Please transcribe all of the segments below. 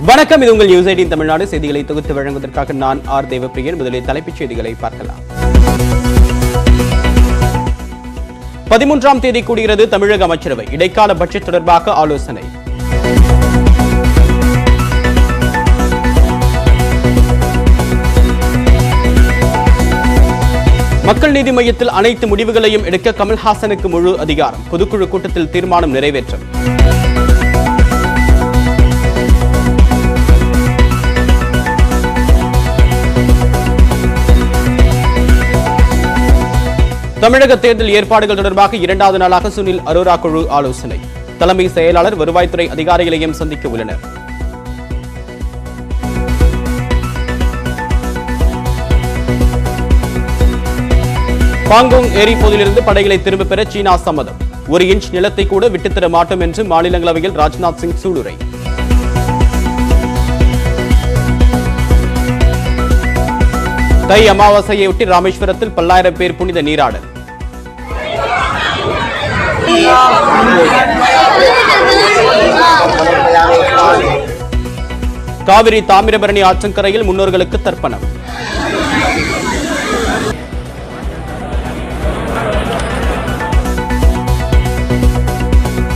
வணக்கம், இது உங்கள் நியூஸ் 18 தமிழ்நாடு செய்திகளை தொகுத்து வழங்குவதற்காக நான் ஆர் தேவப்பிரியன். முதலில் தலைப்புச் செய்திகளை பார்க்கலாம். 13ஆம் தேதி கூடுகிறது தமிழக அமைச்சரவை. இடைக்கால பட்ஜெட் தொடர்பாக ஆலோசனை. மக்கள் நீதி மையத்தில் அனைத்து முடிவுகளையும் எடுக்க கமல்ஹாசனுக்கு முழு அதிகாரம். பொதுக்குழு கூட்டத்தில் தீர்மானம் நிறைவேற்றம். தமிழக தேர்தல் ஏற்பாடுகள் தொடர்பாக 2வது நாளாக சுனில் அரோரா குழு ஆலோசனை. தலைமை செயலாளர், வருவாய்த்துறை அதிகாரிகளையும் சந்திக்க உள்ளனர். பாங்கோங் ஏரிப்பகுதியிலிருந்து படைகளை திரும்பப் பெற சீனா சம்மதம். 1 இன்ச் நிலத்தை கூட விட்டுத்தர மாட்டோம் என்று மாநிலங்களவையில் ராஜ்நாத் சிங் சூளுரை. தை அமாவாசையொட்டி ராமேஸ்வரத்தில் பல்லாயிரம் பேர் புனித நீராடல். காவிரி தாமிரபரணி ஆற்றங்கரையில் முன்னோர்களுக்கு தர்ப்பணம்.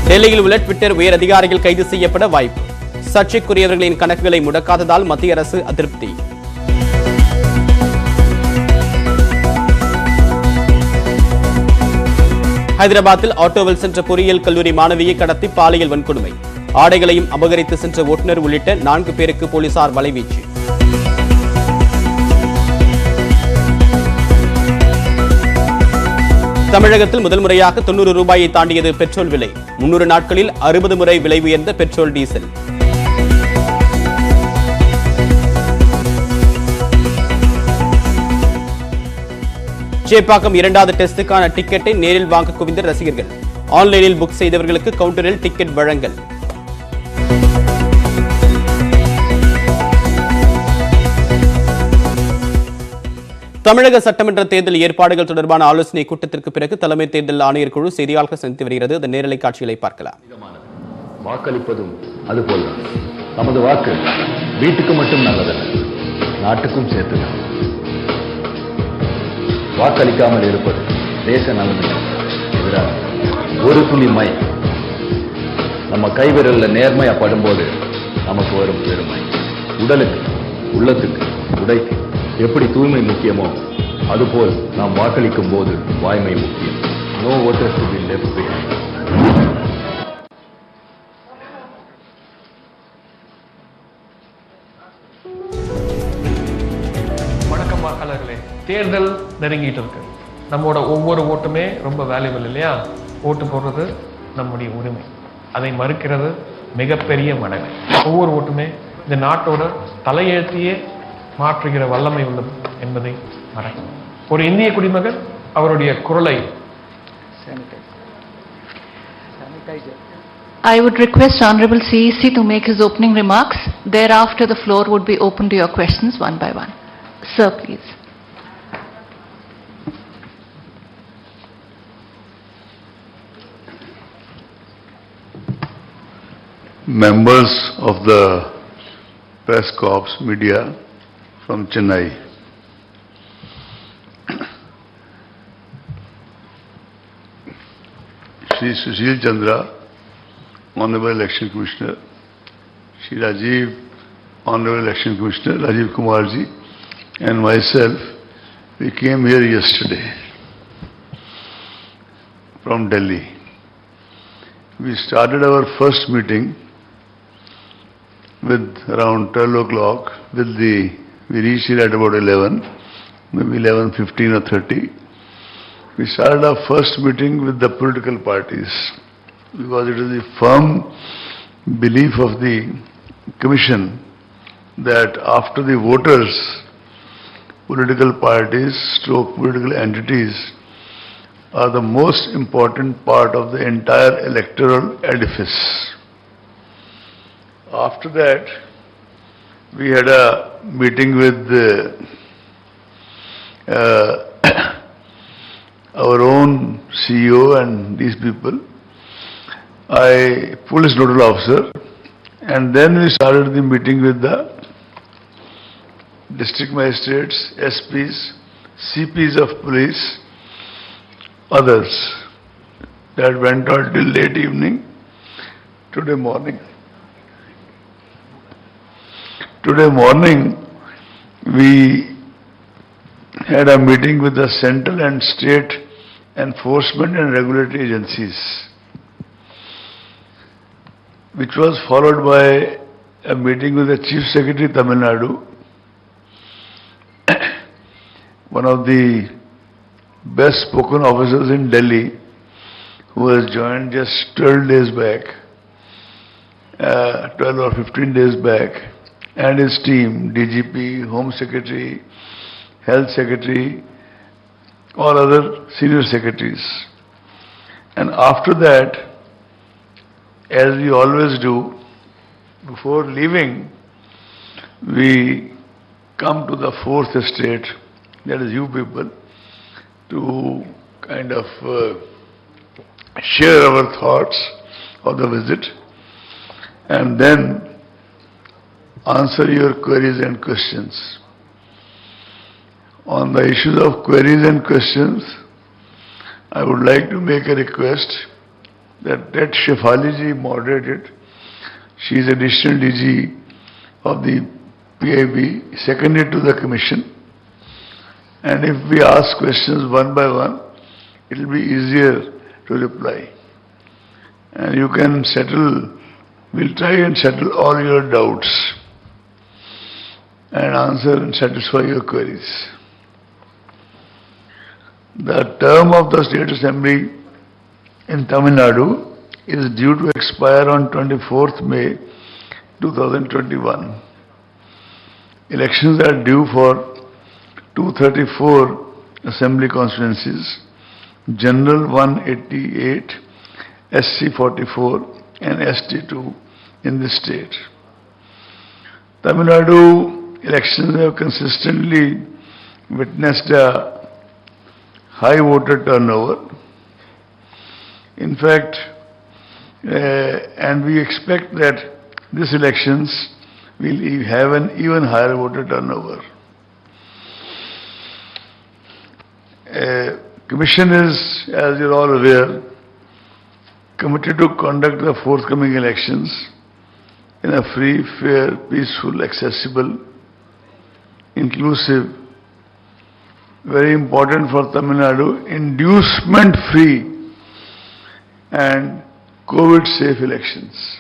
டெல்லியில் உள்ள ட்விட்டர் உயர் அதிகாரிகள் கைது செய்யப்பட வாய்ப்பு. சர்ச்சைக்குரியவர்களின் கணக்குகளை முடக்காததால் மத்திய அரசு அதிருப்தி. ஹைதராபாத்தில் ஆட்டோவில் சென்ற பொறியியல் கல்லூரி மாணவியை கடத்தி பாலியல் வன்கொடுமை. ஆடைகளையும் அபகரித்து சென்ற ஓட்டுநர் உள்ளிட்ட 4 பேருக்கு போலீசார் வலைவீச்சு. தமிழகத்தில் முதல் முறையாக 90 ரூபாயை தாண்டியது பெட்ரோல் விலை. 300 நாட்களில் 60 முறை விலை உயர்ந்த பெட்ரோல், டீசல். சேப்பாக்கம் 2வது டெஸ்டுக்கான டிக்கெட்டை நேரில் வாங்க குவிந்த ரசிகர்கள். ஆன்லைனில் புக் செய்தவர்களுக்கு கவுண்டரில் டிக்கெட் வழங்கல். தமிழக சட்டமன்ற தேர்தல் ஏற்பாடுகள் தொடர்பான ஆலோசனை கூட்டத்திற்கு பிறகு தலைமை தேர்தல் ஆணையர் குழு செய்தியாளர்கள் சந்தித்து வருகிறது. அதன் நேரலை காட்சிகளை பார்க்கலாம். வாக்களிப்பதும் அதுபோல நமது வாக்கு வீட்டுக்கு மட்டும் நல்லதல்ல, நாட்டுக்கும் சேர்த்துதான். வாக்களிக்காமல் இருப்பது தேச நலனுக்கு எதிராக ஒரு துளி மை நம்ம கைவிரல்ல நேர்மையா படும்போது நமக்கு வரும் பெருமை. உடலுக்கு, உள்ளத்துக்கு, உடைக்கு எப்படி தூய்மை முக்கியமோ அதுபோல் நாம் வாக்களிக்கும் போது வாய்மை முக்கியம். Know voters to be left behind. வணக்கம் வாக்காளர்களே, தேர்தல் நெருங்கிட்டு இருக்கு. நம்மோட ஒவ்வொரு ஓட்டுமே ரொம்ப வேல்யூபிள் இல்லையா? ஓட்டு போடுறது நம்முடைய உரிமை. அதை மறுக்கிறது மிகப்பெரிய மடங்கு. ஒவ்வொரு ஓட்டுமே இந்த நாட்டோட தலையெழுத்தையே மாற்றுகிற வல்லமை உள்ளது என்பதை மறக்கணும். ஒரு இந்திய குடிமகன் அவருடைய குரலை I would request Honorable CEC to make his opening remarks. Thereafter, the floor would be open to your questions one by one. Sir, please. Members of the press corps, media from Chennai. Shri Sushil Chandra, Honorable Election Commissioner, Shri Rajiv, Honorable Election Commissioner, Rajiv Kumar ji, and myself, we came here yesterday from Delhi. We started our first meeting with around 12 o'clock. We reached here at about 11, maybe 11:15 or 30. We started our first meeting with the political parties because it is the firm belief of the Commission that after the voters, political parties stroke political entities are the most important part of the entire electoral edifice. After that, we had a meeting with our own CEO and these people. Police nodal officer And then we started the meeting with the district magistrates, SPs, CPs of police, others. That went on till late evening. Today morning, we had a meeting with the central and state enforcement and regulatory agencies, which was followed by a meeting with the Chief Secretary Tamil Nadu, one of the best spoken officers in Delhi, who has joined just 12 days back, 12 or 15 days back, and his team, DGP, Home Secretary, Health Secretary, or other senior secretaries. And after that, as we always do, before leaving, we come to the fourth estate, that is you people, to kind of share our thoughts of the visit and then answer your queries and questions. On the issues of queries and questions, I would like to make a request that Shefali ji moderate it. She is additional DG of the PIB, seconded to the Commission. And if we ask questions one by one, it will be easier to reply. And you can settle, we'll try and settle all your doubts and answer and satisfy your queries. The term of the State Assembly in Tamil Nadu is due to expire on 24th May 2021. Elections are due for 234 Assembly constituencies, General 188, SC 44 and ST 2 in the state. Tamil Nadu elections have consistently witnessed a high voter turnover. In fact, and we expect that these elections will have an even higher voter turnover. Commission is, as you are all aware, committed to conduct the forthcoming elections in a free, fair, peaceful, accessible, inclusive, very important for Tamil Nadu, inducement-free and COVID-safe elections.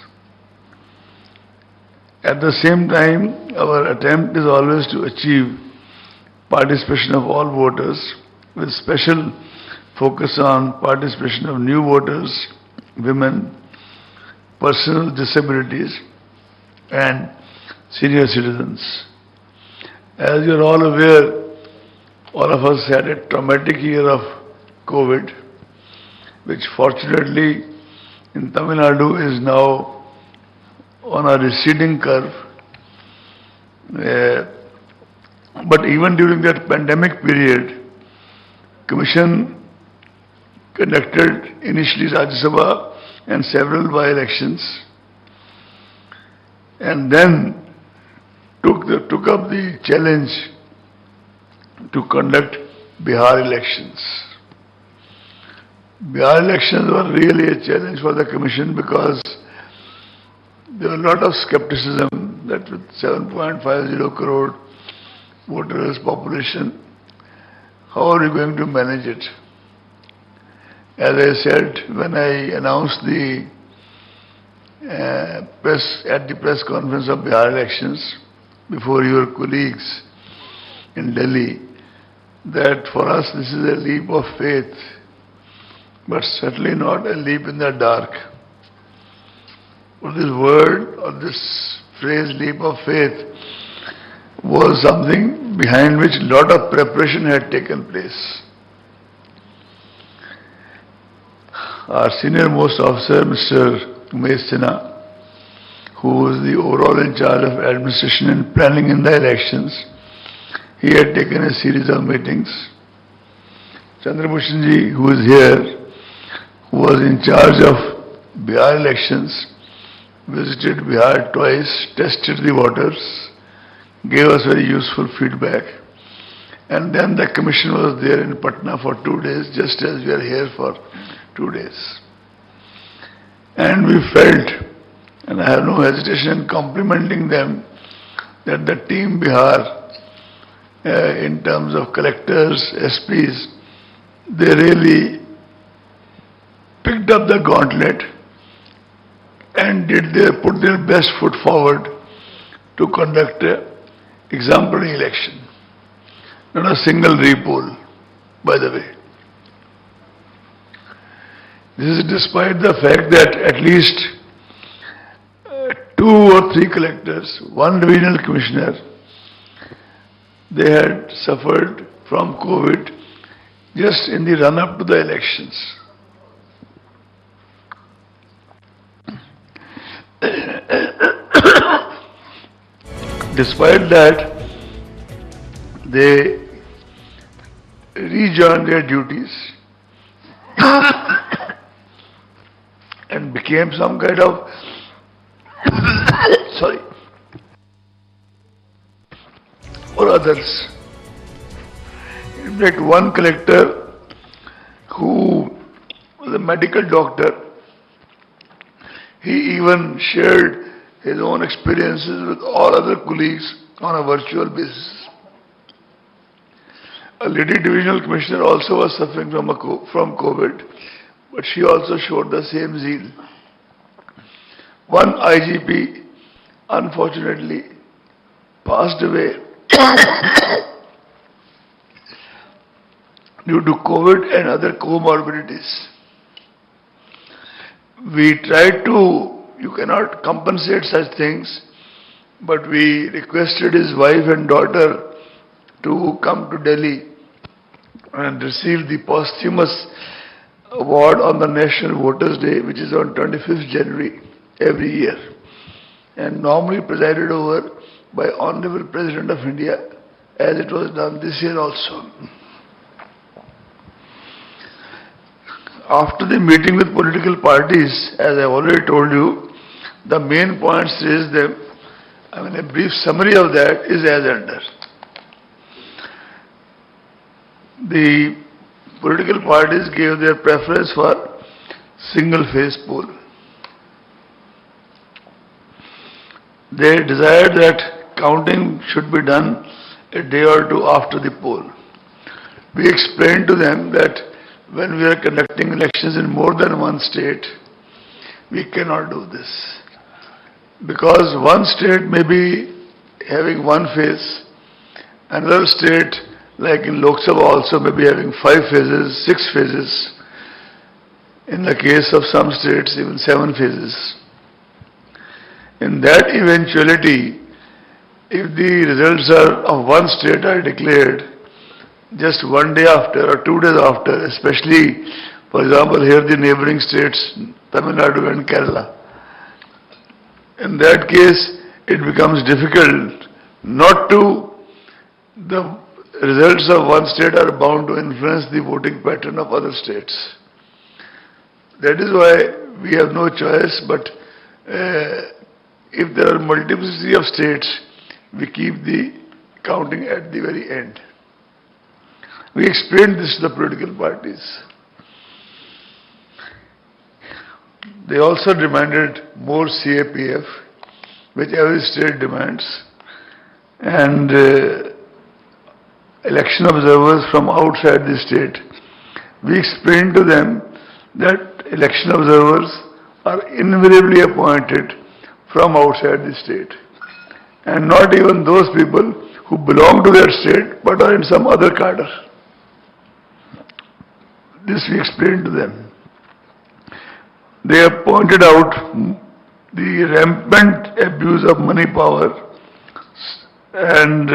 At the same time, our attempt is always to achieve participation of all voters, with special focus on participation of new voters, women, persons with disabilities, and senior citizens. As you are all aware, all of us had a traumatic year of COVID, which fortunately in Tamil Nadu is now on a receding curve. But even during that pandemic period, Commission conducted initially Rajya Sabha and several by-elections, and then took up the challenge to conduct Bihar elections. Bihar elections were really a challenge for the Commission because there was a lot of skepticism that with 7.50 crore voters population, how are we going to manage it? As I said, when I announced the press conference of Bihar elections before your colleagues in Delhi, that for us this is a leap of faith, but certainly not a leap in the dark. But this word or this phrase, leap of faith, was something behind which a lot of preparation had taken place. Our senior most officer, Mr. Umesh Sinha, who was the overall in charge of administration and planning in the elections, he had taken a series of meetings. Chandrabhushan ji, who is here, who was in charge of Bihar elections, visited Bihar twice, tested the waters, gave us very useful feedback. And then the commission was there in Patna for 2 days, just as we are here for 2 days. And we felt, and I have no hesitation in complimenting them, that the team Bihar, in terms of collectors, SPs, they really picked up the gauntlet and put their best foot forward to conduct an exemplary election. Not a single repoll, by the way. This is despite the fact that at least 2 or 3 collectors, 1 divisional commissioner, they had suffered from COVID just in the run-up to the elections. Despite that, they rejoined their duties and became some kind of or others. In fact, one collector who was a medical doctor, he even shared his own experiences with all other colleagues on a virtual basis. A lady divisional commissioner also was suffering from COVID, but she also showed the same zeal. One IGP, unfortunately, passed away due to COVID and other comorbidities. We tried to, you cannot compensate such things, but we requested his wife and daughter to come to Delhi and receive the posthumous award on the National Voters' Day, which is on 25th January every year, and normally presided over by Honorable President of India, as it was done this year also. After the meeting with political parties, as I have already told you, the main points raised them, a brief summary of that is as under. The political parties gave their preference for single-phase poll. They desired that counting should be done a day or 2 after the poll. We explained to them that when we are conducting elections in more than one state, we cannot do this. Because one state may be having one phase, another state, like in Lok Sabha also, may be having 5 phases, 6 phases. In the case of some states, even 7 phases. In that eventuality, if the results of one state are declared just 1 day after or 2 days after, especially, for example, here the neighboring states, Tamil Nadu and Kerala, in that case, it becomes difficult not to, the results of one state are bound to influence the voting pattern of other states. That is why we have no choice, but if there are multiplicity of states, we keep the counting at the very end. We explained this to the political parties. They also demanded more CAPF, which every state demands, and election observers from outside the state. We explained to them that election observers are invariably appointed from outside the state, and not even those people who belong to that state but are in some other cadre. This we explained to them. They have pointed out the rampant abuse of money power and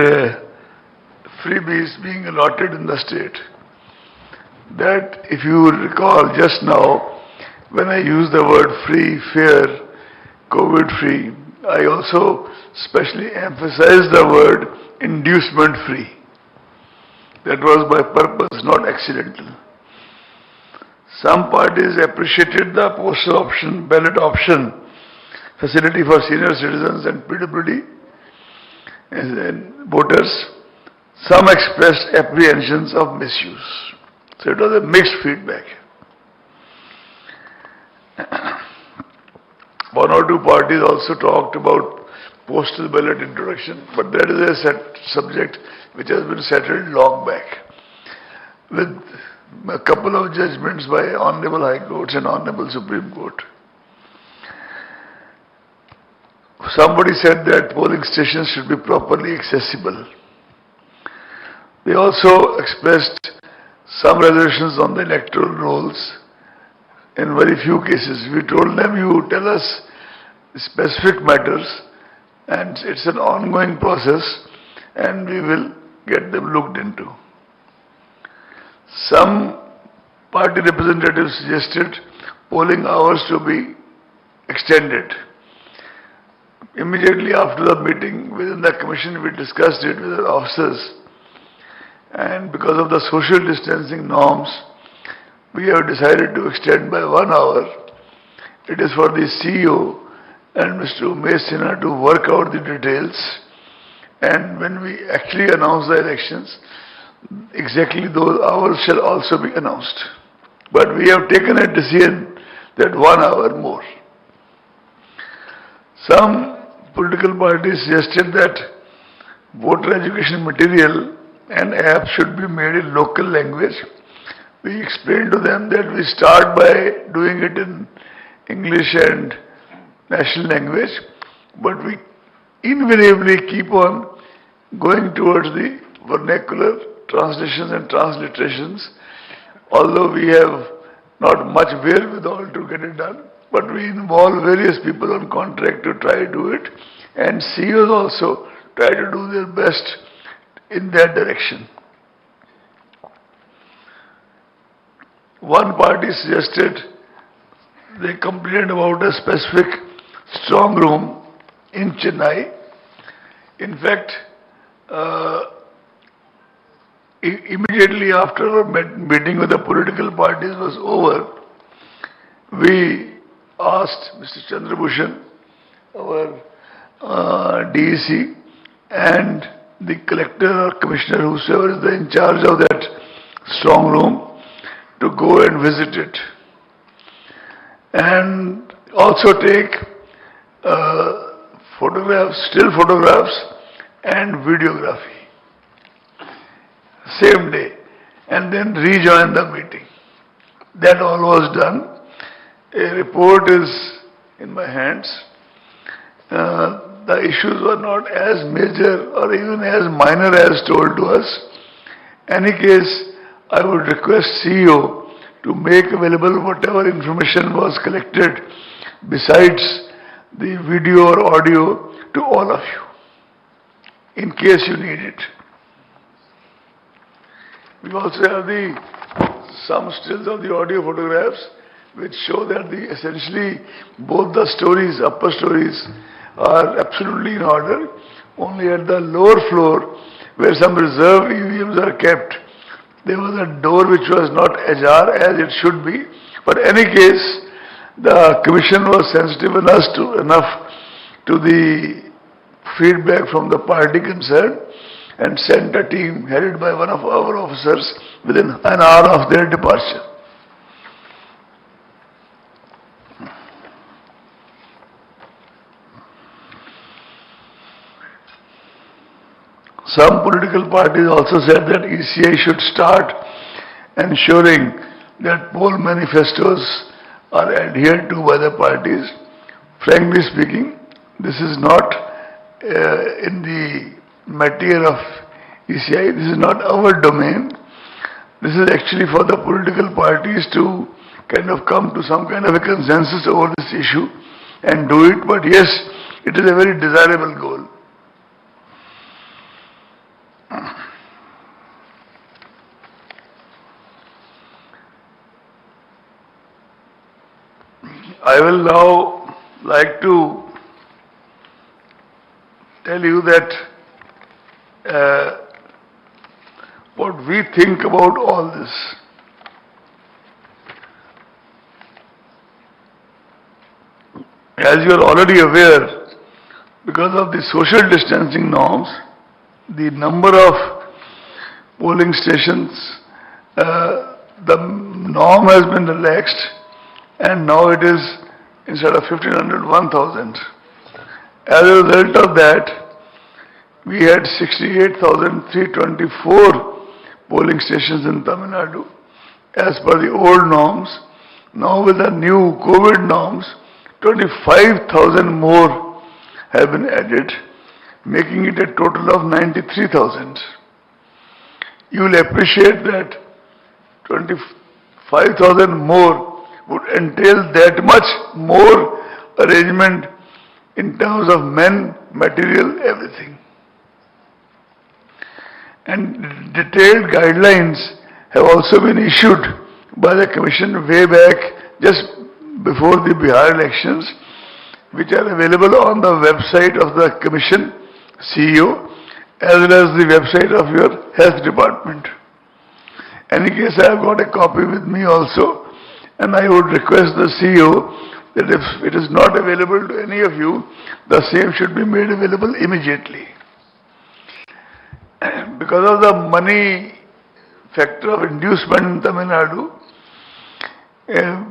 freebies being allotted in the state. That, if you recall just now, when I used the word free, fair, COVID-free, I also specially emphasized the word inducement-free. That was by purpose, not accidental. Some parties appreciated the postal option, ballot option, facility for senior citizens and PWD and voters. Some expressed apprehensions of misuse. So it was a mixed feedback. One or two parties also talked about postal ballot introduction, but that is a subject which has been settled long back with a couple of judgments by Honorable High Courts and Honorable Supreme Court. Somebody said that polling stations should be properly accessible. They also expressed some reservations on the electoral rolls. In very few cases, we told them, you tell us specific matters and it's an ongoing process and we will get them looked into. Some party representatives suggested polling hours to be extended. Immediately after the meeting within the commission, we discussed it with our officers, and because of the social distancing norms, we have decided to extend by 1 hour. It is for the CEO and Mr. Umesh Sinha to work out the details, and when we actually announce the elections, exactly those hours shall also be announced. But we have taken a decision that 1 hour more. Some political parties suggested that voter education material and apps should be made in local language. We explained to them that we start by doing it in English and national language, but we invariably keep on going towards the vernacular translations and transliterations, although we have not much wherewithal to get it done, but we involve various people on contract to try to do it, and CEOs also try to do their best in that direction. One party suggested, they complained about a specific strong room in Chennai. In fact, immediately after our meeting with the political parties was over, we asked Mr. Chandrabhushan, our DEC, and the collector or commissioner, whosoever is in charge of that strong room, to go and visit it. And also take photographs, still photographs and videography. Same day. And then rejoin the meeting. That all was done. A report is in my hands. The issues were not as major or even as minor as told to us. Any case, I would request CEO to make available whatever information was collected besides the video or audio to all of you, in case you need it. We also have some stills of the audio photographs which show that essentially both the stories, upper stories, are absolutely in order. Only at the lower floor, where some reserve EVMs are kept, there was a door which was not ajar as it should be. But in any case, the commission was sensitive enough to the feedback from the party concerned and sent a team headed by one of our officers within an hour of their departure. Some political parties also said that ECI should start ensuring that poll manifestos are adhered to by the parties. Frankly speaking, this is not in the material of ECI. This is not our domain. This is actually for the political parties to kind of come to some kind of a consensus over this issue and do it. But yes, it is a very desirable goal. I will now like to tell you that what we think about all this. as you are already aware, because of the social distancing norms, the number of polling stations, the norm has been relaxed, and now it is, instead of 1,500, 1,000. As a result of that, we had 68,324 polling stations in Tamil Nadu as per the old norms. Now with the new COVID norms, 25,000 more have been added, making it a total of 93,000. You will appreciate that 25,000 more would entail that much more arrangement in terms of men, material, everything. And detailed guidelines have also been issued by the Commission way back just before the Bihar elections, which are available on the website of the Commission CEO as well as the website of your health department. In any case, I have got a copy with me also, and I would request the CEO that if it is not available to any of you, the same should be made available immediately. Because of the money factor of inducement in Tamil Nadu,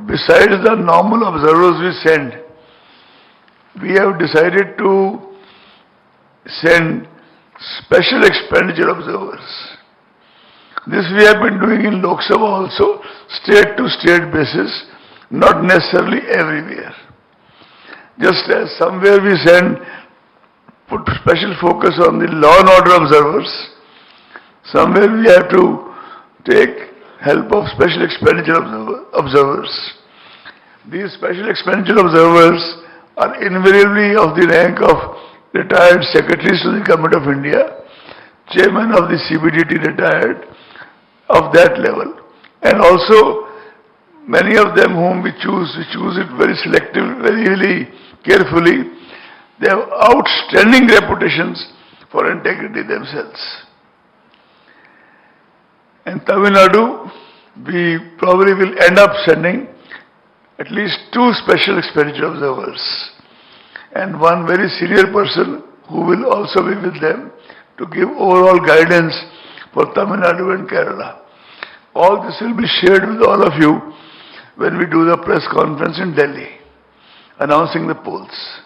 besides the normal observers we send, we have decided to send special expenditure observers. This we have been doing in Lok Sabha also, state to state basis, not necessarily everywhere. Just as somewhere we put special focus on the law and order observers, somewhere we have to take help of special expenditure observers. These special expenditure observers are invariably of the rank of retired secretaries to the Government of India, chairman of the CBDT retired, of that level. And also, many of them whom we choose it very selective, very carefully. They have outstanding reputations for integrity themselves. In Tamil Nadu, we probably will end up sending at least 2 special expenditure observers and one very senior person who will also be with them to give overall guidance for Tamil Nadu and Kerala. All this will be shared with all of you when we do the press conference in Delhi, announcing the polls.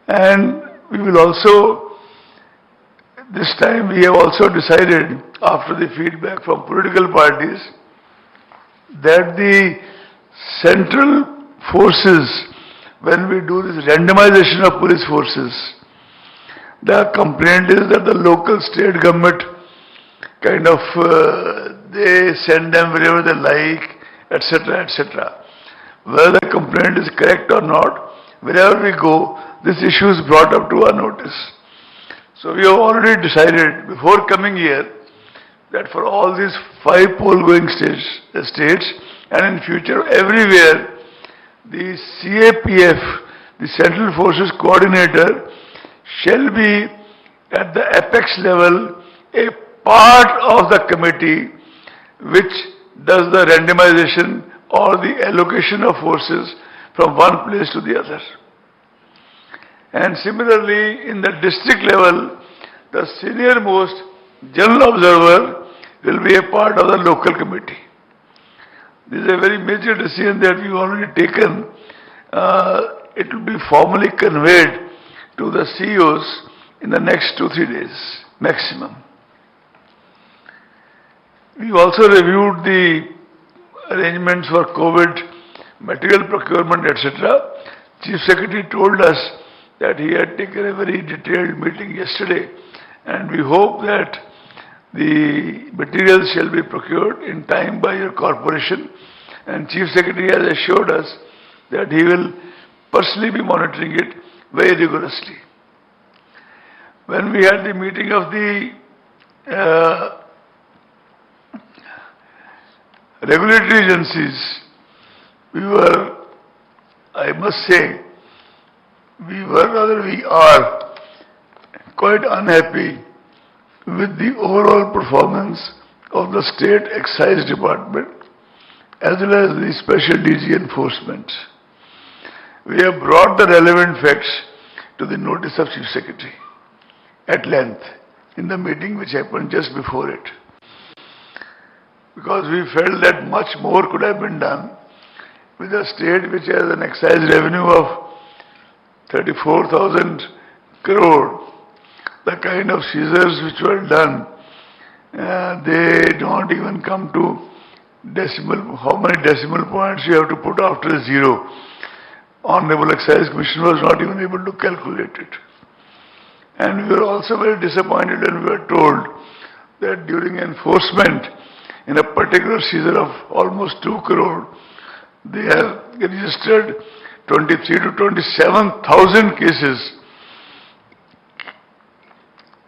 And we will also, this time we have also decided, after the feedback from political parties, that the central forces, when we do this randomization of police forces, the complaint is that the local state government kind of, they send them wherever they like, etc., etc. Whether the complaint is correct or not, wherever we go, this issue is brought up to our notice. So we have already decided before coming here that for all these 5 poll-going states and in future everywhere, the CAPF, the Central Forces Coordinator, shall be at the apex level a part of the committee which does the randomization or the allocation of forces from one place to the other. And similarly, in the district level, the senior most general observer will be a part of the local committee. This is a very major decision that we've already taken. It will be formally conveyed to the CEOs in the next 2-3 days, maximum. We've also reviewed the arrangements for COVID, material procurement, etc. Chief Secretary told us that he had taken a very detailed meeting yesterday, and we hope that the materials shall be procured in time by your corporation, and Chief Secretary has assured us that he will personally be monitoring it very rigorously. When we had the meeting of the regulatory agencies, we were, I must say, we are quite unhappy with the overall performance of the State Excise Department as well as the Special DG Enforcement. we have brought the relevant facts to the notice of Chief Secretary at length in the meeting which happened just before it. Because we felt that much more could have been done with a state which has an excise revenue of 34,000 crore. The kind of seizures which were done, they don't even come to decimal, how many decimal points you have to put after a zero. Honorable Excise Commissioner was not even able to calculate it. And we were also very disappointed when we were told that during enforcement in a particular seizure of almost 2 crore, they have registered 23 to 27,000 cases,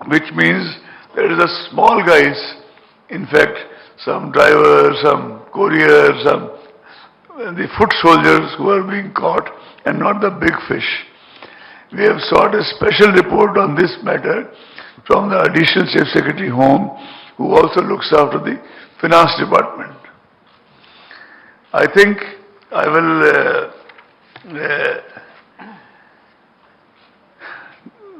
which means there is a small guys, in fact, some drivers, some couriers, some the foot soldiers who are being caught and not the big fish. We have sought a special report on this matter from the Additional Chief Secretary Home, who also looks after the Finance Department. I think I will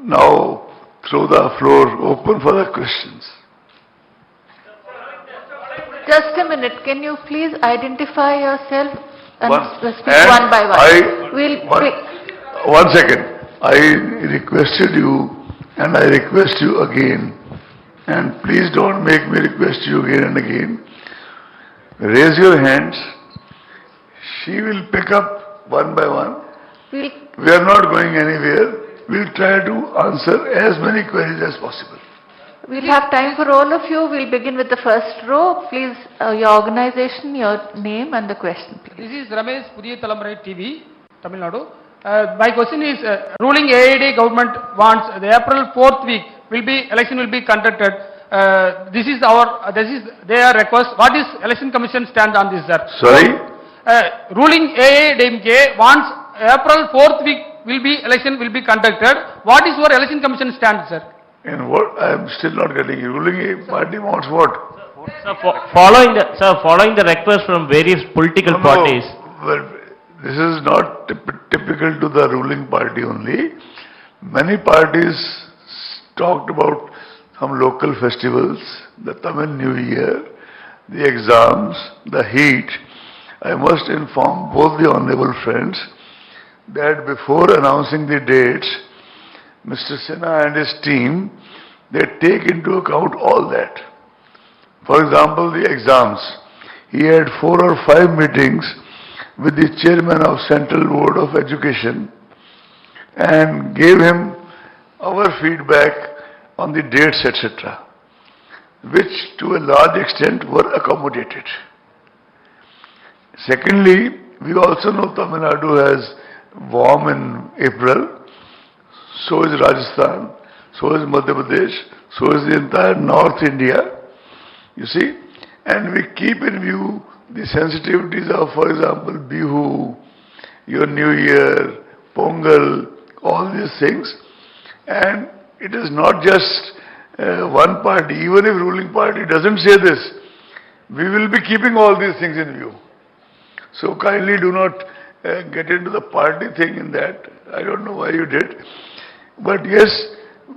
now throw the floor open for the questions. Just a minute, can you please identify yourself and speak And one by one? One second. I requested you and I request you again, and please don't make me request you again and again. Raise your hands. She will pick up one by one. We are not going anywhere. We'll try to answer as many queries as possible. We'll have time for all of you. We'll begin with the first row. Please, your organization, your name and the question, please. This is Ramesh, Pudhiya Thalamarai TV, Tamil Nadu. My question is, ruling AID government wants the April 4th week election will be conducted. This is their request. What is Election Commission stand on this, sir? Sorry? Ruling AIDMK wants April 4th week election will be conducted. What is your Election Commission stand, sir? And what? I am still not getting you. Ruling party wants what? Sir, following the request from various political parties. Well, this is not typical to the ruling party only. Many parties talked about some local festivals, the Tamil New Year, the exams, the heat. I must inform both the honorable friends that before announcing the dates, Mr. Sinha and his team, they take into account all that. For example, the exams. He had 4 or 5 meetings with the chairman of Central Board of Education and gave him our feedback on the dates, etc., which to a large extent were accommodated. Secondly, we also know Tamil Nadu has warm in April. So is Rajasthan, so is Madhya Pradesh, so is the entire North India, you see. And we keep in view the sensitivities of, for example, Bihu, your New Year, Pongal, all these things. And it is not just one party. Even if ruling party doesn't say this, we will be keeping all these things in view. So kindly do not get into the party thing in that. I don't know why you did. But yes,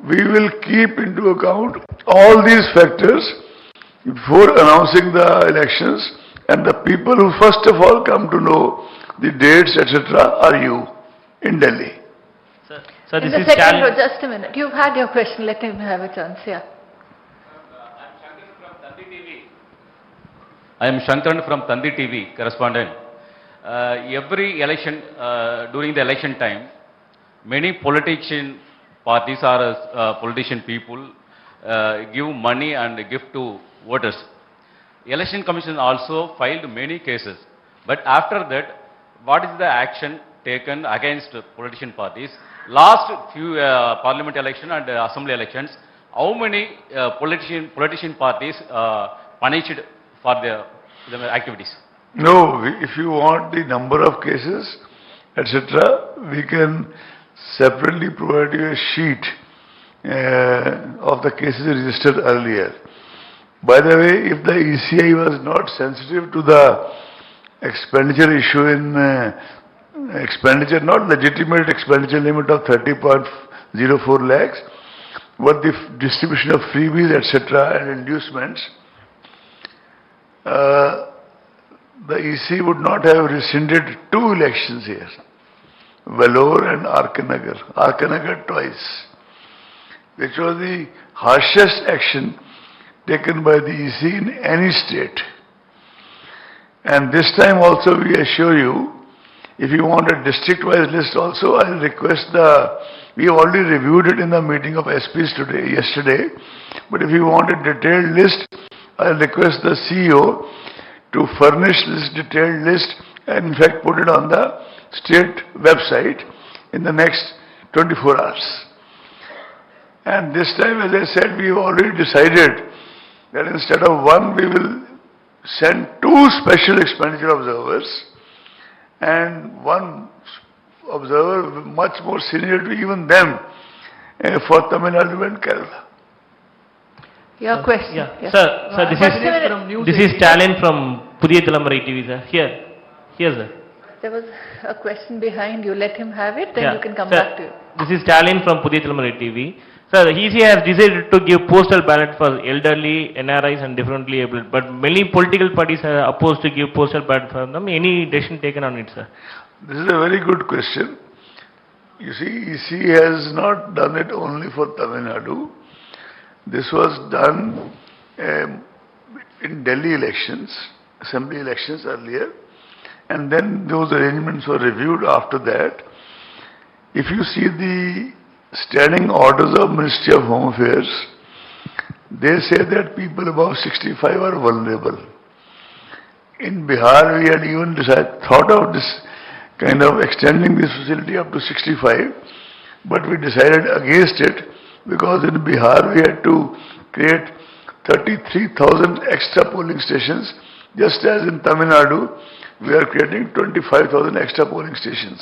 we will keep into account all these factors before announcing the elections, and the people who first of all come to know the dates, etc., are you in Delhi. Sir, In this the is second row, just a minute. You've had your question. Let him have a chance. Yeah. I am Shankaran from Tandi TV, correspondent. Every election, during the election time, many politician parties or politician people give money and gift to voters. Election Commission also filed many cases. But after that, what is the action taken against politician parties? Last few parliament election and assembly elections, how many politician parties punished for their activities? No, if you want the number of cases, etc., we can separately provide you a sheet of the cases registered earlier. By the way, if the ECI was not sensitive to the expenditure issue in expenditure, not legitimate expenditure limit of 30.04 lakhs, but the distribution of freebies, etc., and inducements, the EC would not have rescinded 2 elections here, Vellore and Arkanagar twice, which was the harshest action taken by the EC in any state. And this time also we assure you, if you want a district-wise list also, I'll request we have already reviewed it in the meeting of SPs yesterday, but if you want a detailed list, I'll request the CEO to furnish this detailed list and in fact put it on the state website in the next 24 hours. And this time, as I said, we have already decided that instead of 1, we will send 2 special expenditure observers and 1 observer much more senior to even them for Tamil Nadu and Kerala. Your question. Yeah. Yes. Sir, this is Stalin from Pudhiya Thalamarai TV, sir. Here, sir. There was a question behind you. Let him have it, then Yeah. you can come Sir, back to you. This is Stalin from Pudhiya Thalamarai TV. Sir, EC has decided to give postal ballot for elderly, NRIs and differently abled, but many political parties are opposed to give postal ballot for them. Any decision taken on it, sir? This is a very good question. You see, EC has not done it only for Tamil Nadu. This was done in Delhi elections, assembly elections earlier, and then those arrangements were reviewed after that. If you see the standing orders of Ministry of Home Affairs, they say that people above 65 are vulnerable. In Bihar, we had even thought of this kind of extending this facility up to 65, but we decided against it because in Bihar we had to create 33,000 extra polling stations, just as in Tamil Nadu we are creating 25,000 extra polling stations.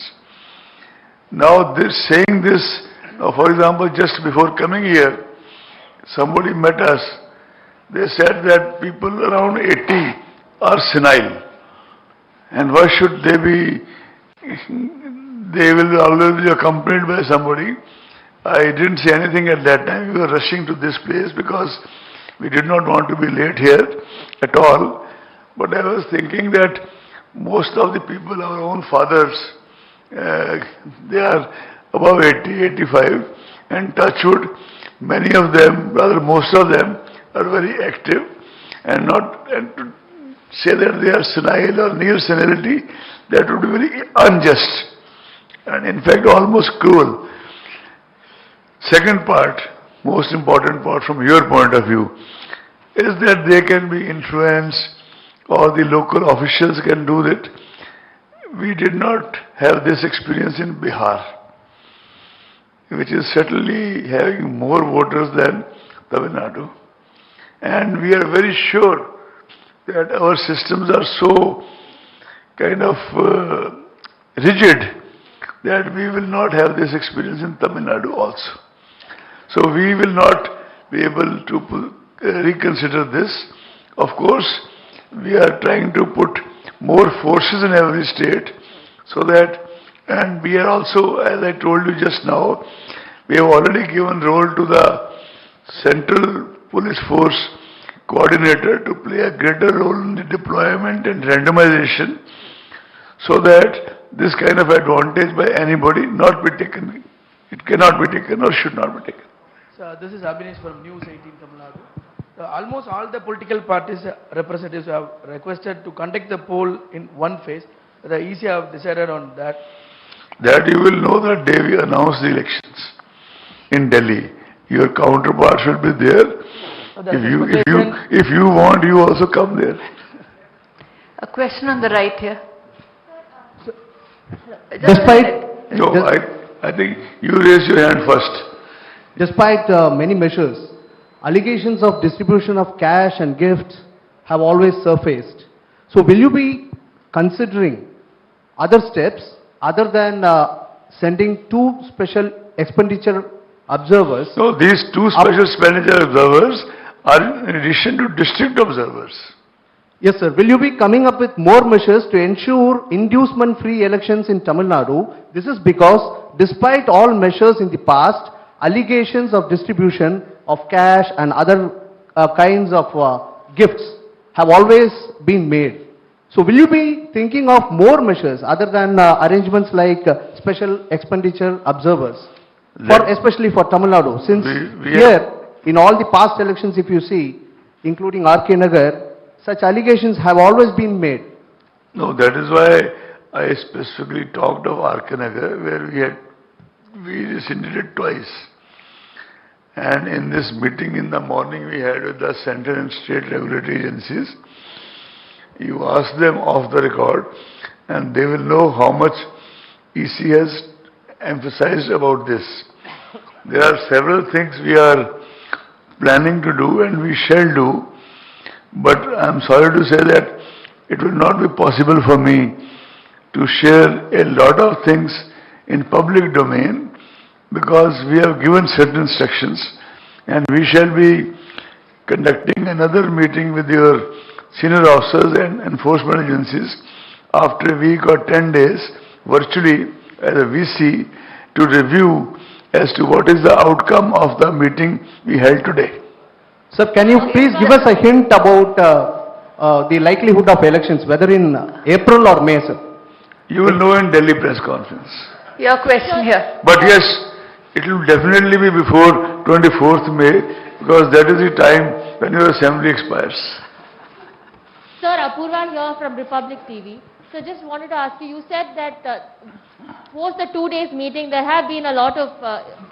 Now saying this, for example, just before coming here, somebody met us. They said that people around 80 are senile. And why should they be? They will always be accompanied by somebody. I didn't say anything at that time. We were rushing to this place because we did not want to be late here at all. But I was thinking that most of the people, our own fathers, they are above 80, 85, and touch wood, many of them, rather most of them, are very active, and to say that they are senile or near senility, that would be very unjust, and in fact almost cruel. Second part, most important part from your point of view, is that they can be influenced or the local officials can do that. We did not have this experience in Bihar, which is certainly having more voters than Tamil Nadu. And we are very sure that our systems are so kind of rigid that we will not have this experience in Tamil Nadu also. So we will not be able to reconsider this. Of course, we are trying to put more forces in every state so that, and we are also, as I told you just now, we have already given role to the Central Police Force Coordinator to play a greater role in the deployment and randomization so that this kind of advantage by anybody not be taken. It cannot be taken or should not be taken. So this is Abhinesh from News 18 Tamil Nadu. Almost all the political parties representatives have requested to conduct the poll in one phase. The EC have decided on that. That you will know the day we announce the elections in Delhi. Your counterparts will be there. If you want, you also come there. A question on the right here. No, I think you raise your hand first. Despite many measures, allegations of distribution of cash and gifts have always surfaced. So will you be considering other steps other than sending 2 special expenditure observers? So these 2 special expenditure observers are in addition to district observers. Yes, sir. Will you be coming up with more measures to ensure inducement-free elections in Tamil Nadu? This is because despite all measures in the past, allegations of distribution of cash and other kinds of gifts have always been made. So will you be thinking of more measures other than arrangements like special expenditure observers, especially for Tamil Nadu? Since in all the past elections, if you see, including R.K. Nagar, such allegations have always been made. No, that is why I specifically talked of R.K. Nagar, where we rescinded it twice. And in this meeting in the morning we had with the central and state regulatory agencies, you ask them off the record and they will know how much EC has emphasized about this. There are several things we are planning to do and we shall do, but I am sorry to say that it will not be possible for me to share a lot of things in public domain because we have given certain instructions and we shall be conducting another meeting with your senior officers and enforcement agencies after a week or 10 days virtually as a VC to review as to what is the outcome of the meeting we held today. Sir, can you please give us a hint about the likelihood of elections, whether in April or May, sir? You will know in Delhi press conference. Your question here. But yes, it will definitely be before 24th May because that is the time when your assembly expires. Sir, Apurva here from Republic TV. So just wanted to ask you, you said that post the 2 days meeting, there have been a lot of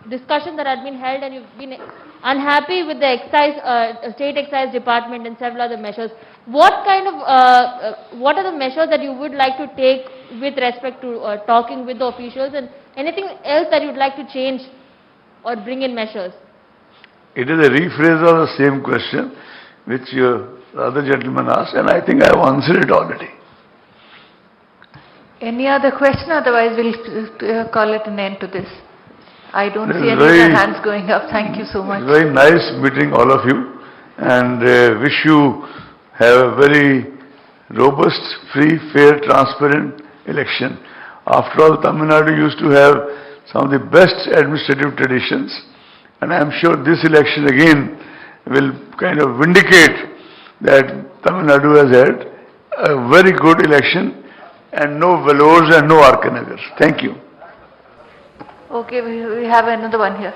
discussion that had been held and you've been unhappy with the excise, state excise department and several other measures. What kind of, what are the measures that you would like to take with respect to talking with the officials and anything else that you'd like to change or bring in measures? It is a rephrase of the same question which the other gentleman asked and I think I have answered it already. Any other question? Otherwise, we'll call it an end to this. I don't see any other hands going up. Thank you so much. Very nice meeting all of you and wish you have a very robust, free, fair, transparent election. After all, Tamil Nadu used to have some of the best administrative traditions and I am sure this election again will kind of vindicate that Tamil Nadu has had a very good election and no velours and no R.K. Nagars. Thank you. Okay, we have another one here.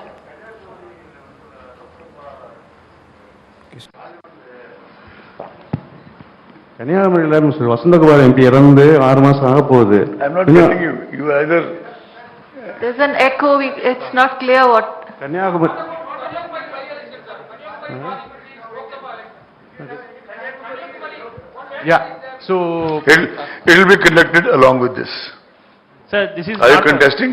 கன்னியாகுமரியில் mister Vasanthakumar MP இறந்து 6 மாசம் ஆக போகுது. I am not telling you. You either. There's an echo. It's not clear what. Kanyakumari. Yeah. So it will be conducted along with this. Sir, this is. Are you contesting?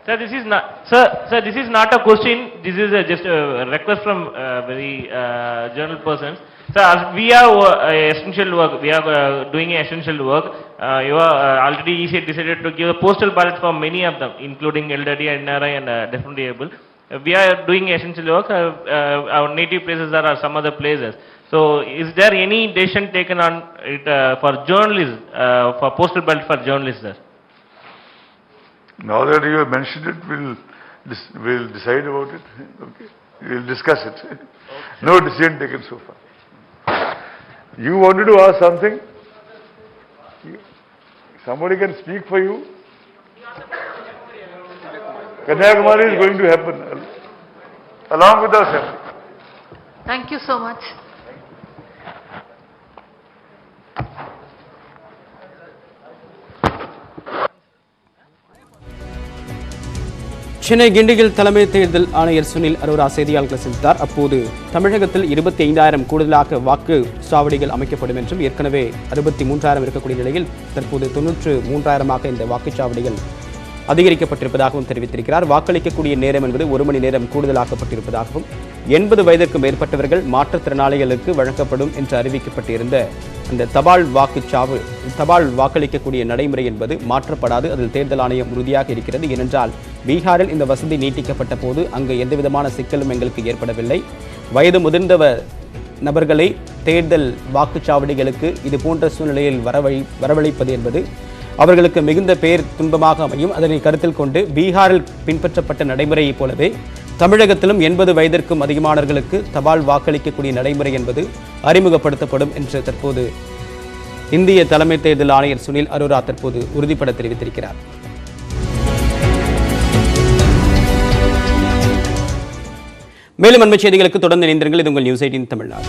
Sir, this is not. Sir, this is not a question. This is just a request from very journal persons. Sir, we are essential work. We are doing essential work. You are already decided to give a postal ballot for many of them, including elderly, NRI, and definitely able. We are doing essential work. Our native places are some other places. So, is there any decision taken on it for journalists, for postal ballot for journalists, sir? Now that you have mentioned it, we'll decide about it. Okay, we'll discuss it. No decision taken so far. You wanted to ask something? Somebody can speak for you. Kanyakumari is going to happen along with the assembly. Thank you so much. Chennai கிண்டியில் தலைமை தேர்தல் ஆணையர் சுனில் அரோரா செய்தியாளர்களை சந்தித்தார். அப்போது தமிழகத்தில் 25,000 கூடுதலாக வாக்கு சாவடிகள் அமைக்கப்படும் என்றும் ஏற்கனவே 63,000 இருக்கக்கூடிய நிலையில் தற்போது 93,000ஆக இந்த வாக்குச்சாவடிகள் அதிகரிக்கப்பட்டிருப்பதாகவும் தெரிவித்திருக்கிறார். வாக்களிக்கக்கூடிய நேரம் என்பது 1 மணி நேரம் கூடுதலாக்கப்பட்டிருப்பதாகவும் 80 வயதிற்கு மேற்பட்டவர்கள் மாற்றுத்திறனாளிகளுக்கு வழங்கப்படும் என்று அறிவிக்கப்பட்டிருந்த அந்த தபால் வாக்களிக்கக்கூடிய நடைமுறை என்பது மாற்றப்படாது. அதில் தேர்தல் ஆணையம் உறுதியாக இருக்கிறது. ஏனென்றால் பீகாரில் இந்த வசதி நீட்டிக்கப்பட்ட போது அங்கு எந்தவிதமான சிக்கலும் எங்களுக்கு ஏற்படவில்லை. வயது முதிர்ந்தவர் நபர்களை தேர்தல் வாக்குச்சாவடிகளுக்கு இது போன்ற சூழ்நிலையில் வரவழைப்பது என்பது அவர்களுக்கு மிகுந்த பேர் துன்பமாக அமையும். அதனை கருத்தில் கொண்டு பீகாரில் பின்பற்றப்பட்ட நடைமுறையைப் போலவே தமிழகத்திலும் 80 வயதிற்கும் அதிகமானவர்களுக்கு தபால் வாக்களிக்கக்கூடிய நடைமுறை என்பது அறிமுகப்படுத்தப்படும் என்று தற்போது இந்திய தலைமை தேர்தல் ஆணையர் சுனில் அரோரா தற்போது உறுதிபட தெரிவித்திருக்கிறார். மேலும் அண்மை செய்திகளுக்கு தொடர்ந்து இணைந்திருங்கள். இது உங்கள் நியூஸ் 18 தமிழ்நாடு.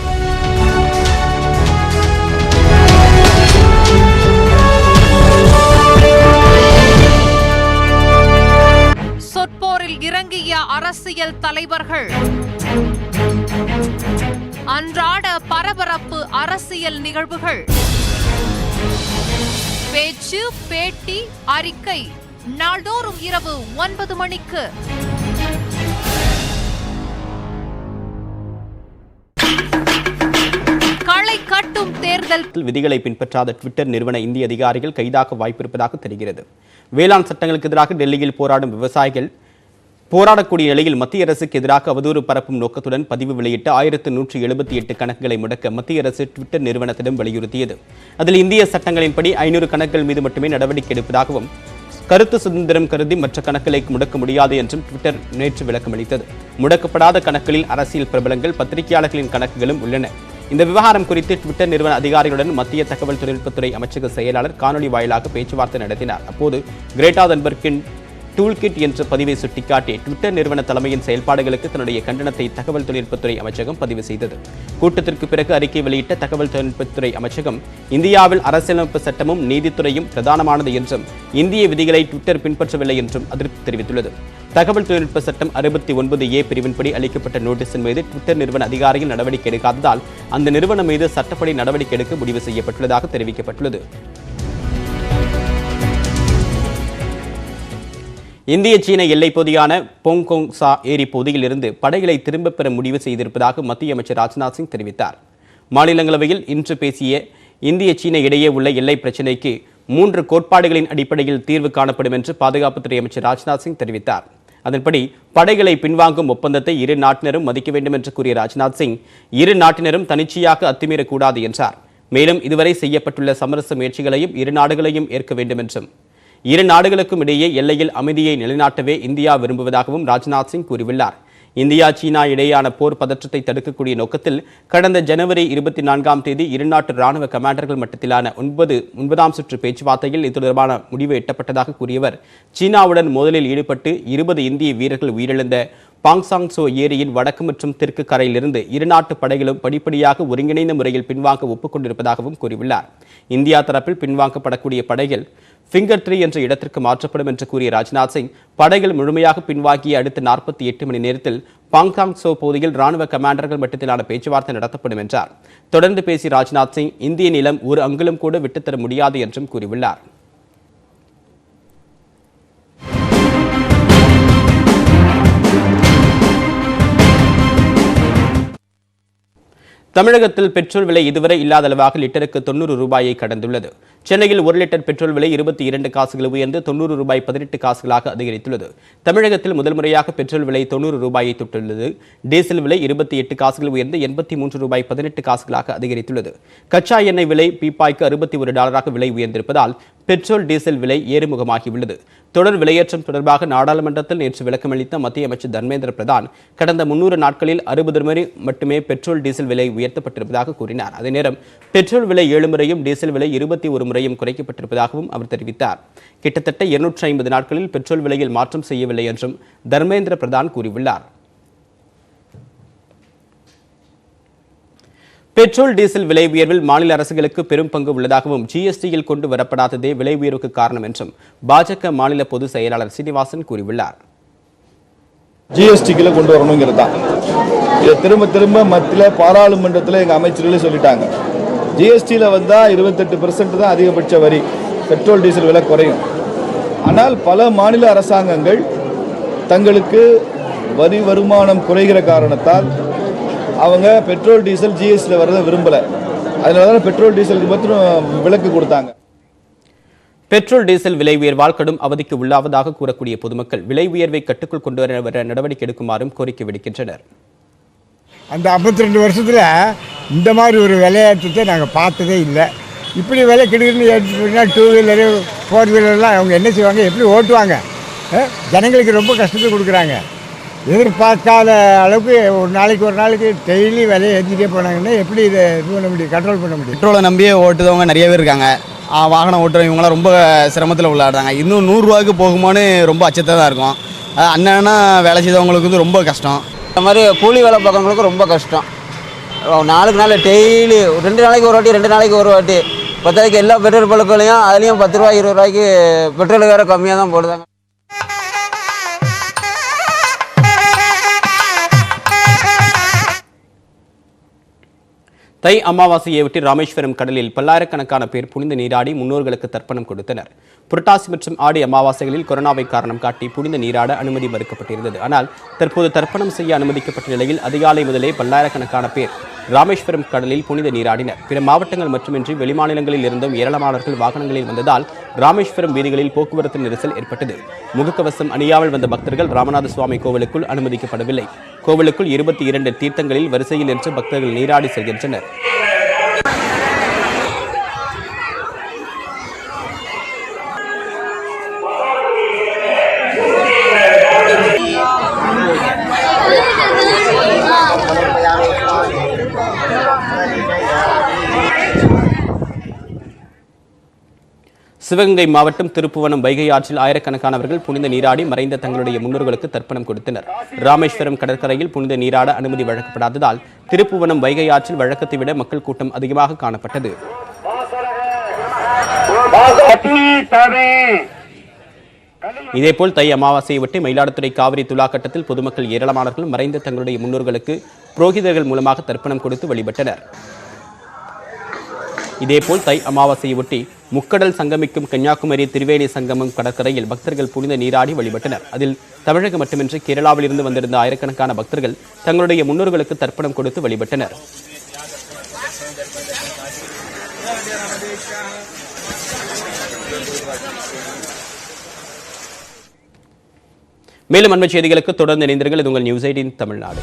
சொற்போரில் இறங்கிய அரசியல் தலைவர்கள், அன்றாட பரபரப்பு அரசியல் நிகழ்வுகள், பேச்சு, பேட்டி, அறிக்கை, நாள்தோறும் இரவு 9 மணிக்கு. களை கட்டும் தேர்தல் விதிகளை பின்பற்றாத ட்விட்டர் நிறுவன இந்திய அதிகாரிகள் கைதாக வாய்ப்பிருப்பதாக தெரிகிறது. வேளாண் சட்டங்களுக்கு எதிராக டெல்லியில் போராடும் விவசாயிகள் போராடக்கூடிய நிலையில் மத்திய அரசுக்கு எதிராக அவதூறு பரப்பும் நோக்கத்துடன் பதிவு வெளியிட்ட 1178 கணக்குகளை முடக்க மத்திய அரசு ட்விட்டர் நிறுவனத்திடம் வலியுறுத்தியது. அதில் இந்திய சட்டங்களின்படி 500 கணக்குகள் மீது மட்டுமே நடவடிக்கை எடுப்பதாகவும், கருத்து சுதந்திரம் கருதி மற்ற கணக்குகளை முடக்க முடியாது என்றும் ட்விட்டர் நேற்று விளக்கமளித்தது. முடக்கப்படாத கணக்குகளில் அரசியல் பிரபலங்கள், பத்திரிகையாளர்களின் கணக்குகளும் உள்ளன. இந்த விவகாரம் குறித்து ட்விட்டர் நிறுவன அதிகாரிகளுடன் மத்திய தகவல் தொழில்நுட்பத்துறை அமைச்சக செயலாளர் காணொலி வாயிலாக பேச்சுவார்த்தை நடத்தினார். அப்போது கிரேட்டா தன்பர்கின் டூல் கிட் என்ற பதிவை சுட்டிக்காட்டி ட்விட்டர் நிறுவன தலைமையின் செயல்பாடுகளுக்கு தன்னுடைய கண்டனத்தை தகவல் தொழில்நுட்பத்துறை அமைச்சகம் பதிவு செய்தது. கூட்டத்திற்கு பிறகு அறிக்கை வெளியிட்ட தகவல் தொழில்நுட்பத்துறை அமைச்சகம், இந்தியாவில் அரசியலமைப்பு சட்டமும் நீதித்துறையும் பிரதானமானது என்றும் இந்திய விதிகளை ட்விட்டர் பின்பற்றவில்லை என்றும் அதிருப்தி தெரிவித்துள்ளது. தகவல் தொழில்நுட்ப சட்டம் 69A பிரிவின்படி அளிக்கப்பட்ட நோட்டீஸின் மீது ட்விட்டர் நிறுவன அதிகாரிகள் நடவடிக்கை எடுக்காததால் அந்த நிறுவனம் மீது சட்டப்படி நடவடிக்கை எடுக்க முடிவு செய்யப்பட்டுள்ளதாக தெரிவிக்கப்பட்டுள்ளது. இந்திய சீன எல்லைப் பகுதியான போங்கோங்சா ஏரி பகுதியில் இருந்து படைகளை திரும்பப் பெற முடிவு செய்திருப்பதாக மத்திய அமைச்சர் ராஜ்நாத் சிங் தெரிவித்தார். மாநிலங்களவையில் இன்று பேசிய இந்திய சீன இடையே உள்ள எல்லை பிரச்சினைக்கு 3 கோட்பாடுகளின் அடிப்படையில் தீர்வு காணப்படும் என்று பாதுகாப்புத்துறை அமைச்சர் ராஜ்நாத் சிங் தெரிவித்தார். அதன்படி படைகளை பின்வாங்கும் ஒப்பந்தத்தை இரு நாட்டினரும் மதிக்க வேண்டும் என்று கூறிய ராஜ்நாத் சிங், இரு நாட்டினரும் தனிச்சையாக அத்துமீறக்கூடாது என்றார். மேலும் இதுவரை செய்யப்பட்டுள்ள சமரச முயற்சிகளையும் இரு நாடுகளையும் ஏற்க வேண்டும் என்றும், இரு நாடுகளுக்கும் இடையே எல்லையில் அமைதியை நிலைநாட்டவே இந்தியா விரும்புவதாகவும் ராஜ்நாத் சிங் கூறியுள்ளார். இந்தியா சீனா இடையேயான போர் பதற்றத்தை தடுக்கக்கூடிய நோக்கத்தில் கடந்த ஜனவரி 24ஆம் தேதி இருநாட்டு ராணுவ கமாண்டர்கள் மட்டத்திலான 9ஆம் சுற்று பேச்சுவார்த்தையில் இது தொடர்பான முடிவு எட்டப்பட்டதாக கூறியவர், சீனாவுடன் மோதலில் ஈடுபட்டு 20 இந்திய வீரர்கள் உயிரிழந்த பாங்சாங்சோ ஏரியின் வடக்கு மற்றும் தெற்கு கரையிலிருந்து இருநாட்டு படைகளும் படிப்படியாக ஒருங்கிணைந்த முறையில் பின்வாங்க ஒப்புக்கொண்டிருப்பதாகவும் கூறியுள்ளார். இந்தியா தரப்பில் பின்வாங்கப்படக்கூடிய படைகள் ஃபிங்கர் 3 என்ற இடத்திற்கு மாற்றப்படும் என்று கூறிய ராஜ்நாத் சிங், படைகள் முழுமையாக பின்வாங்கிய அடுத்த 48 மணி நேரத்தில் பாங்காங்சோ பகுதியில் ராணுவ கமாண்டர்கள் மட்டத்திலான பேச்சுவார்த்தை நடத்தப்படும் என்றார். தொடர்ந்து பேசிய ராஜ்நாத் சிங், இந்திய நிலம் ஒரு அங்குலம் கூட விட்டுத்தர முடியாது என்றும் கூறியுள்ளார். தமிழகத்தில் பெட்ரோல் விலை இதுவரை இல்லாத அளவாக லிட்டருக்கு 90 ரூபாயை கடந்துள்ளது. சென்னையில் 1 லிட்டர் பெட்ரோல் விலை 22 காசுகள் உயர்ந்து 90 ரூபாய் 18 காசுகளாக அதிகரித்துள்ளது. தமிழகத்தில் முதல் முறையாக பெட்ரோல் விலை 90 ரூபாயை தொட்டுள்ளது. டீசல் விலை 28 காசுகள் உயர்ந்து 83 ரூபாய் 18 காசுகளாக அதிகரித்துள்ளது. கச்சா எண்ணெய் விலை பீப்பாய்க்கு $61 விலை உயர்ந்திருப்பதால் பெட்ரோல் டீசல் விலை ஏறுமுகமாகியுள்ளது. தொடர் விலையேற்றம் தொடர்பாக நாடாளுமன்றத்தில் நேற்று விளக்கமளித்த மத்திய அமைச்சர் தர்மேந்திர பிரதான், கடந்த 300 நாட்களில் 60 முறை மட்டுமே பெட்ரோல் டீசல் விலை உயர்த்தப்பட்டிருப்பதாக கூறினார். அதே நேரம் பெட்ரோல் விலை 7 முறையும் டீசல் விலை 21 முறையும் குறைக்கப்பட்டிருப்பதாகவும் அவர் தெரிவித்தார். கிட்டத்தட்ட 250 நாட்களில் பெட்ரோல் விலையில் மாற்றம் செய்யவில்லை என்றும் தர்மேந்திர பிரதான் கூறியுள்ளார். பெட்ரோல் டீசல் விலை உயர்வில் மாநில அரசுகளுக்கு பெரும் பங்கு உள்ளதாகவும், ஜிஎஸ்டியில் கொண்டு வரப்படாததே விலை உயர்வுக்கு காரணம் என்றும் பாஜக மாநில பொதுச் செயலாளர் சீனிவாசன் கூறியுள்ளார். ஜிஎஸ்டிக்குள்ள கொண்டு வரணுங்கிறது தான். இதை திரும்ப திரும்ப மத்திய பாராளுமன்றத்தில் எங்கள் அமைச்சர்களே சொல்லிட்டாங்க. ஜிஎஸ்டியில் வந்தால் 28% தான் அதிகபட்ச வரி, பெட்ரோல் டீசல் விலை குறையும். ஆனால் பல மாநில அரசாங்கங்கள் தங்களுக்கு வரி வருமானம் குறைகிற காரணத்தால் அவங்க பெட்ரோல் டீசல் ஜிஎஸ்டியில் வரதை விரும்பலை. அதனால தான் பெட்ரோல் டீசலுக்கு மட்டும் விலக்கு கொடுத்தாங்க. பெட்ரோல் டீசல் விலை உயர்வால் கடும் அவதிக்கு உள்ளாவதாக கூறக்கூடிய பொதுமக்கள் விலை உயர்வை கட்டுக்குள் கொண்டு வர நடவடிக்கை எடுக்குமாறும் கோரிக்கை விடுக்கின்றனர். அந்த 52 வருஷத்தில் இந்த மாதிரி ஒரு விலையேற்றத்தை நாங்கள் பார்த்ததே இல்லை. இப்படி விலை கிடுக்குன்னு ஏற்றினா 2 வீலரு 4 வீலர்லாம் அவங்க என்ன செய்வாங்க, எப்படி ஓட்டுவாங்க? ஜனங்களுக்கு ரொம்ப கஷ்டத்தை கொடுக்குறாங்க. எதிர்பார்க்காத அளவுக்கு ஒரு நாளைக்கு டெய்லி விலையை ஏற்றிட்டே போனாங்கன்னா எப்படி இதை இது பண்ண முடியும், கண்ட்ரோல் பண்ண முடியும்? பெட்ரோலை நம்பியே ஓட்டுறவங்க நிறைய பேர் இருக்காங்க. வாகனம் ஓட்டுறவங்களாம் ரொம்ப சிரமத்தில் உள்ளாடுறாங்க. இன்னும் 100 ரூபாய்க்கு போகுமான்னு ரொம்ப அச்சத்தை தான் இருக்கும். அண்ணன்னா வேலை செய்தவங்களுக்கு வந்து ரொம்ப கஷ்டம். இந்த மாதிரி கூலி வேலை பார்க்குறவங்களுக்கு ரொம்ப கஷ்டம். நாளுக்கு நாள் டெய்லி 2 நாளைக்கு ஒரு வாட்டி 2 நாளைக்கு ஒரு வாட்டி பத்தாயிரக்கு எல்லா பெட்ரோல் பழக்கலையும் அதுலேயும் 10 ரூபா 20 ரூபாய்க்கு பெட்ரோல் வேறு கம்மியாக தான் போடுதாங்க. தை அமாவாசையை ஒட்டி ராமேஸ்வரம் கடலில் பல்லாயிரக்கணக்கான பேர் புனித நீராடி முன்னோர்களுக்கு தர்ப்பணம் கொடுத்தனர். புரட்டாசி மற்றும் ஆடி அமாவாசைகளில் கொரோனாவை காரணம் காட்டி புனித நீராட அனுமதி மறுக்கப்பட்டிருந்தது. ஆனால் தற்போது தர்ப்பணம் செய்ய அனுமதிக்கப்பட்ட நிலையில் அதிகாலை முதலே பல்லாயிரக்கணக்கான பேர் ராமேஸ்வரம் கடலில் புனித நீராடினர். பிற மாவட்டங்கள் மட்டுமின்றி வெளிமாநிலங்களில் இருந்தும் ஏராளமானவர்கள் வாகனங்களில் வந்ததால் ராமேஸ்வரம் வீதிகளில் போக்குவரத்து நெரிசல் ஏற்பட்டது. முகக்கவசம் அணியாமல் வந்த பக்தர்கள் ராமநாத சுவாமி கோவிலுக்குள் அனுமதிக்கப்படவில்லை. கோவிலுக்குள் 22 தீர்த்தங்களில் வரிசையில் நின்று பக்தர்கள் நீராடி செல்கின்றனர். சிவகங்கை மாவட்டம் திருப்புவனம் வைகை ஆற்றில் ஆயிரக்கணக்கானவர்கள் புனித நீராடி மறைந்த தங்களுடைய முன்னோர்களுக்கு தர்ப்பணம் கொடுத்தனர். ராமேஸ்வரம் கடற்கரையில் புனித நீராட அனுமதி வழங்கப்படாததால் திருப்புவனம் வைகை ஆற்றில் வழக்கத்தை விட மக்கள் கூட்டம் அதிகமாக காணப்பட்டது. இதேபோல் தை அமாவாசையை ஒட்டி மயிலாடுதுறை காவிரி துலாக்கட்டத்தில் பொதுமக்கள் ஏராளமானவர்கள் மறைந்த தங்களுடைய முன்னோர்களுக்கு புரோகிதர்கள் மூலமாக தர்ப்பணம் கொடுத்து வழிபட்டனர். இதேபோல் தை அமாவாசையை ஒட்டி முக்கடல் சங்கமிக்கும் கன்னியாகுமரி திரிவேணி சங்கமம் கடற்கரையில் பக்தர்கள் புனித நீராடி வழிபட்டனர். அதில் தமிழகம் மட்டுமின்றி கேரளாவில் இருந்து வந்திருந்த ஆயிரக்கணக்கான பக்தர்கள் தங்களுடைய முன்னோர்களுக்கு தர்ப்பணம் கொடுத்து வழிபட்டனர். மேலும் அண்மை செய்திகளுக்கு தொடர்ந்து இணைந்தீர்கள். இது உங்கள் நியூஸ் 18 தமிழ்நாடு.